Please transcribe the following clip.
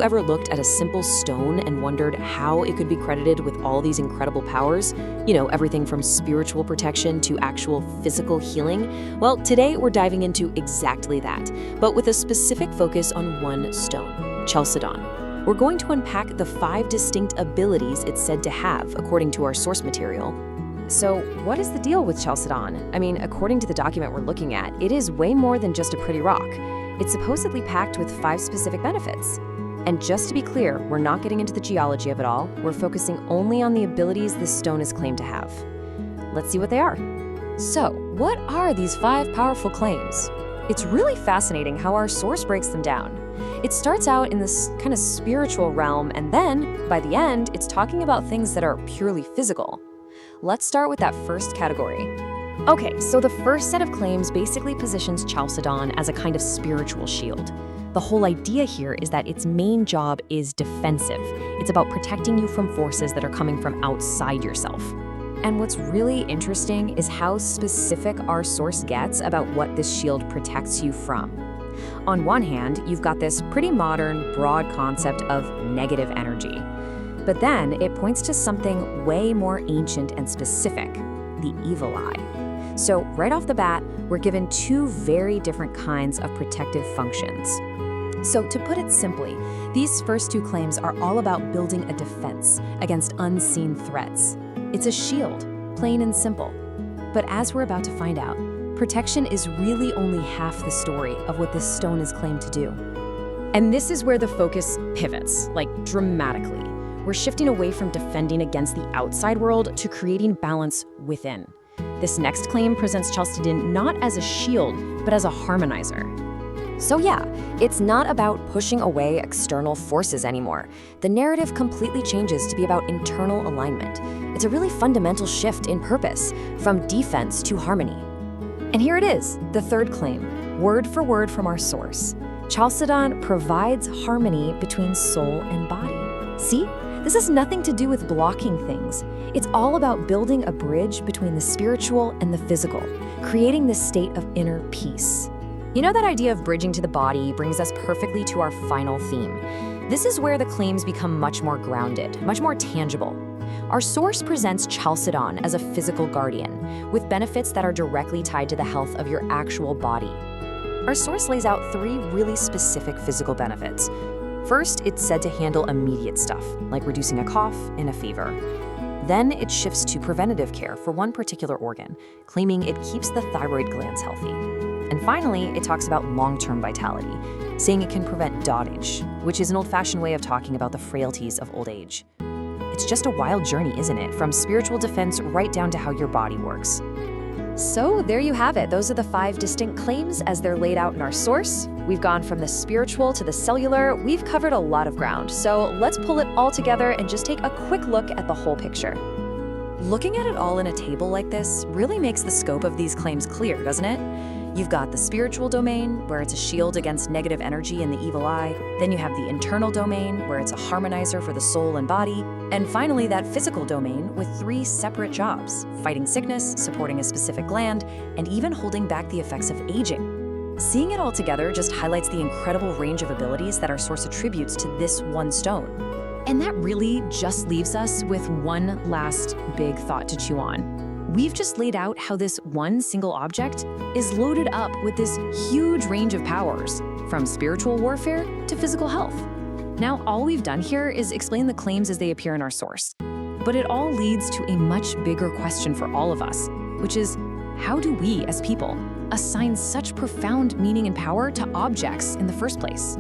you ever looked at a simple stone and wondered how it could be credited with all these incredible powers? You know, everything from spiritual protection to actual physical healing? Well, today we're diving into exactly that, but with a specific focus on one stone, Chalcedon. We're going to unpack the 5 distinct abilities it's said to have, according to our source material. So, what is the deal with Chalcedon? I mean, according to the document we're looking at, it is way more than just a pretty rock. It's supposedly packed with 5 specific benefits. And just to be clear, we're not getting into the geology of it all. We're focusing only on the abilities this stone is claimed to have. Let's see what they are. So, what are these 5 powerful claims? It's really fascinating how our source breaks them down. It starts out in this kind of spiritual realm, and then, by the end, it's talking about things that are purely physical. Let's start with that first category. Okay, so the first set of claims basically positions Chalcedon as a kind of spiritual shield. The whole idea here is that its main job is defensive. It's about protecting you from forces that are coming from outside yourself. And what's really interesting is how specific our source gets about what this shield protects you from. On one hand, you've got this pretty modern, broad concept of negative energy. But then it points to something way more ancient and specific, the evil eye. So right off the bat, we're given 2 very different kinds of protective functions. So to put it simply, these first 2 claims are all about building a defense against unseen threats. It's a shield, plain and simple. But as we're about to find out, protection is really only half the story of what this stone is claimed to do. And this is where the focus pivots, like dramatically. We're shifting away from defending against the outside world to creating balance within. This next claim presents Chalcedon not as a shield, but as a harmonizer. So yeah, it's not about pushing away external forces anymore. The narrative completely changes to be about internal alignment. It's a really fundamental shift in purpose, from defense to harmony. And here it is, the third claim, word for word from our source. Chalcedon provides harmony between soul and body. See? This has nothing to do with blocking things. It's all about building a bridge between the spiritual and the physical, creating this state of inner peace. You know, that idea of bridging to the body brings us perfectly to our final theme. This is where the claims become much more grounded, much more tangible. Our source presents Chalcedon as a physical guardian, with benefits that are directly tied to the health of your actual body. Our source lays out 3 really specific physical benefits. First, it's said to handle immediate stuff, like reducing a cough and a fever. Then it shifts to preventative care for one particular organ, claiming it keeps the thyroid glands healthy. And finally, it talks about long-term vitality, saying it can prevent dotage, which is an old-fashioned way of talking about the frailties of old age. It's just a wild journey, isn't it? From spiritual defense right down to how your body works. So there you have it. Those are the 5 distinct claims as they're laid out in our source. We've gone from the spiritual to the cellular. We've covered a lot of ground. So let's pull it all together and just take a quick look at the whole picture. Looking at it all in a table like this really makes the scope of these claims clear, doesn't it? You've got the spiritual domain, where it's a shield against negative energy and the evil eye. Then you have the internal domain, where it's a harmonizer for the soul and body. And finally, that physical domain with 3 separate jobs: fighting sickness, supporting a specific gland, and even holding back the effects of aging. Seeing it all together just highlights the incredible range of abilities that our source attributes to this one stone. And that really just leaves us with one last big thought to chew on. We've just laid out how this one single object is loaded up with this huge range of powers, from spiritual warfare to physical health. Now, all we've done here is explain the claims as they appear in our source. But it all leads to a much bigger question for all of us, which is, how do we, as people, assign such profound meaning and power to objects in the first place?